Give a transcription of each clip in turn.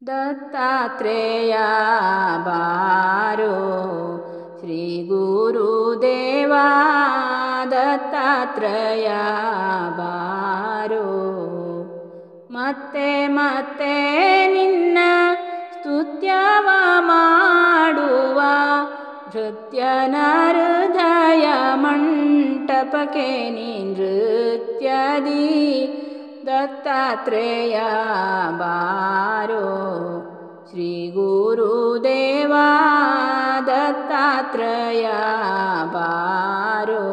ದತ್ತಾತ್ರೇಯ ಬಾರೋ ಶ್ರೀ ಗುರುದೇವ ದತ್ತಾತ್ರೇಯ ಬಾರೋ ಮತ್ತೆ ಮತ್ತೆ ನಿನ್ನ ಸ್ತುತ್ಯವ ಮಾಡುವ ನೃತ್ಯನ ಹೃದಯ ಮಂಟಪಕ್ಕೆ ನೀ ನೃತ್ಯದಿ ದತ್ತಾತ್ರೇಯ ಬಾರೋ ಶ್ರೀ ಗುರುದೇವ ದತ್ತಾತ್ರೇಯ ಬಾರೋ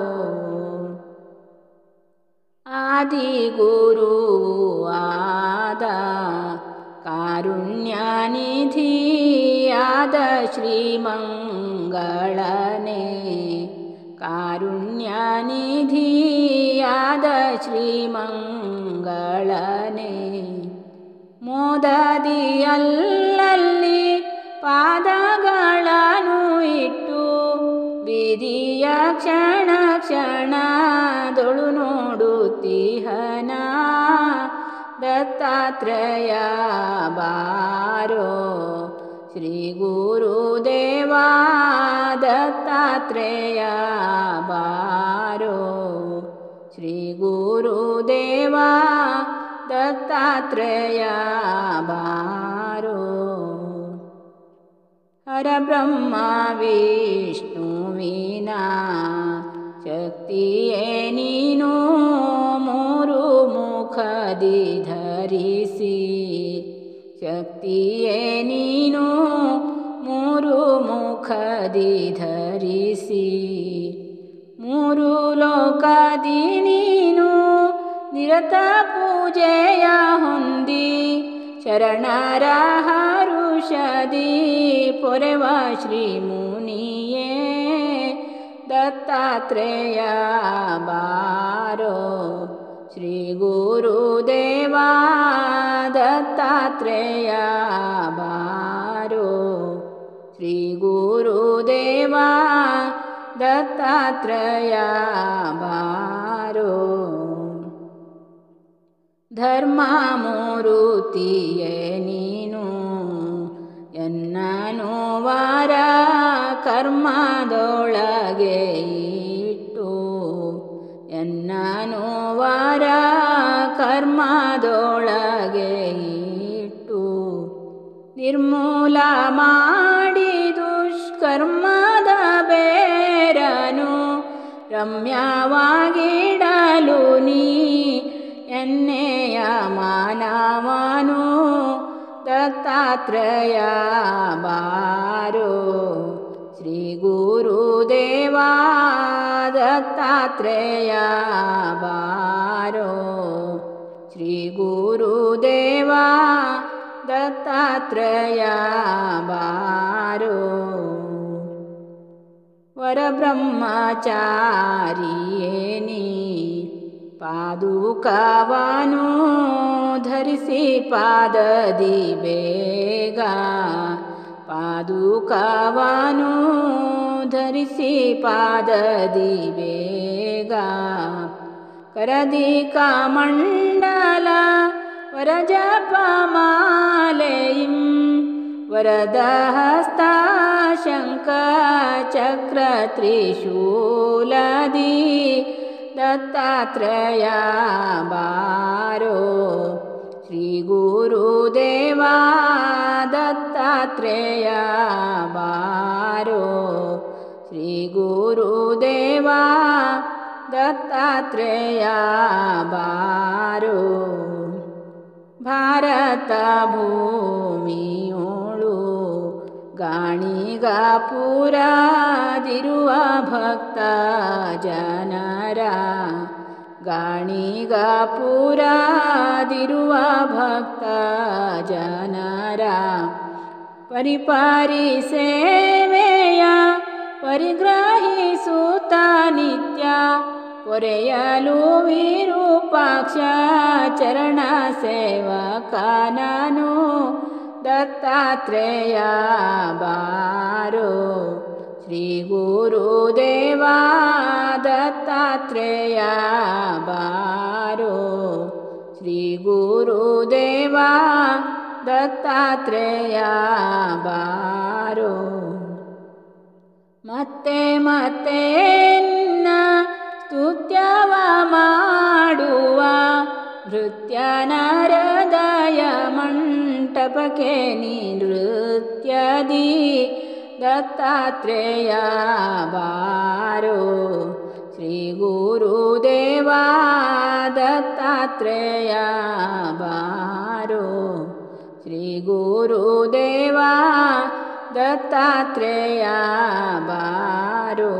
ಆದಿಗುರು ಆದ ಕಾರುಣ್ಯನಿಧಿಯಾದ ಶ್ರೀಮಂಗಳನೆ ಕಾರುಣ್ಯನಿಧಿಯಾದ ಶ್ರೀಮಂಗಳನೆ ಮೋದದಿ ಅಲ್ಲಲ್ಲಿ ಪಾದಗಳನ್ನು ಇಟ್ಟು ಬೀದಿಯ ಕ್ಷಣ ಕ್ಷಣದೊಳು ನೋಡುತ್ತೀಹನ ದತ್ತಾತ್ರೇಯ ಬಾರೋ ಶ್ರೀ ಗುರುದೇವ ದತ್ತಾತ್ರೇಯ ಬಾರೋ ಶ್ರೀ ಗುರುದೇವ ದತ್ತಾತ್ರೇಯ ಬಾರೋ ಹರಬ್ರಹ್ಮ ವಿಷ್ಣುವಿನ ಶಕ್ತಿಯೇ ನೀನು ಮೂರು ಮುಖದಿ ಧರಿಸಿ ಶಕ್ತಿಯೇ ನೀನು ಮೂರು ಮುಖದಿ ಧರಿಸಿ ಮೂರು ಲೋಕದಿ ನೀನು ನಿರತ ಪೂಜೆಯ ಹೊಂದಿ ಶರಣರ ಹರುಷದಿ ಪೊರೆವ ಶ್ರೀ ಮುನಿಯೇ ದತ್ತಾತ್ರೇಯ ಬಾರೋ ಶ್ರೀ ಗುರುದೇವ ದತ್ತಾತ್ರೇಯ ಬಾರೋ ಶ್ರೀ ಗುರುದೇವ ದತ್ತಾತ್ರೇಯ ಬಾರೋ ಧರ್ಮ ಮೂರುತಿಯೇ ನೀನು ಎನ್ನನು ವಾರ ಕರ್ಮದೊಳಗೆ ಇಟ್ಟು ಎನ್ನನು ವಾರ ಕರ್ಮದೊಳಗೆ ಇಟ್ಟು ನಿರ್ಮೂಲ ಮಾಡಿ ದುಷ್ಕರ್ಮದ ಬೇರನು ರಮ್ಯವಾಗಿಡಲು ನೀ ಎನ್ನೆಯ ಮಾನವನು ದತ್ತಾತ್ರೇಯ ಬಾರೋ ಶ್ರೀ ಗುರುದೇವ ದತ್ತಾತ್ರೇಯ ಬಾರೋ ಶ್ರೀ ಗುರುದೇವ ದತ್ತಾತ್ರೇಯ ಬಾರೋ ವರಬ್ರಹ್ಮಚಾರಿಯೇ ನೀ ಪಾದುಕವನು ಧರಿಸಿ ಪಾದದಿ ಬೇಗ ಪಾದುಕವನು ಧರಿಸಿ ಪಾದದಿ ಬೇಗ ಕರದಿ ಕಮಂಡಲ ವರಜಪಮಾಲೆಯಿಂ ವರದ ಹಸ್ತ ಶಂಖ ಚಕ್ರ ತ್ರಿಶೂಲದಿ ದತ್ತಾತ್ರೇಯ ಬಾರೋ ಶ್ರೀ ಗುರುದೇವ ದತ್ತಾತ್ರೇಯ ಬಾರೋ ಶ್ರೀ ಗುರುದೇವ ದತ್ತಾತ್ರೇಯ ಬಾರೋ ಭಾರತ ಭೂಮಿಯೋಳು ಗಾಣಿಗಾಪುರದಿರುವ ಭಕ್ತ ಜನರ ಗಾಣಿಗಾಪುರದಿರುವ ಭಕ್ತ ಜನರ ಪರಿಪಾರಿ ಸೇವೆಯ ಪರಿಗ್ರಹಿಸುತ್ತ ನಿತ್ಯ ಪೊರೆಯಲು ವಿರೂಪಾಕ್ಷ ಚರಣ ಸೇವಕನನು ದತ್ತಾತ್ರೇಯ ಬಾರೋ ಶ್ರೀ ಗುರುದೇವ ದತ್ತಾತ್ರೇಯ ಬಾರೋ ಶ್ರೀ ಗುರುದೇವ ದತ್ತಾತ್ರೇಯ ಬಾರೋ. ಮತ್ತೆ ಮತ್ತೆ ನಿನ್ನ ಸ್ತುತ್ಯವ ಮಾಡುವ ನೃತ್ಯ ನಾರದಯ ಮಂಟಪಕ್ಕೆ ನೀ ನೃತ್ಯದಿ ದತ್ತಾತ್ರೇಯ ಬಾರೋ. ಶ್ರೀ ಗುರುದೇವ ದತ್ತಾತ್ರೇಯ ಬಾರೋ. ಶ್ರೀ ಗುರುದೇವ ದತ್ತಾತ್ರೇಯ ಬಾರೋ.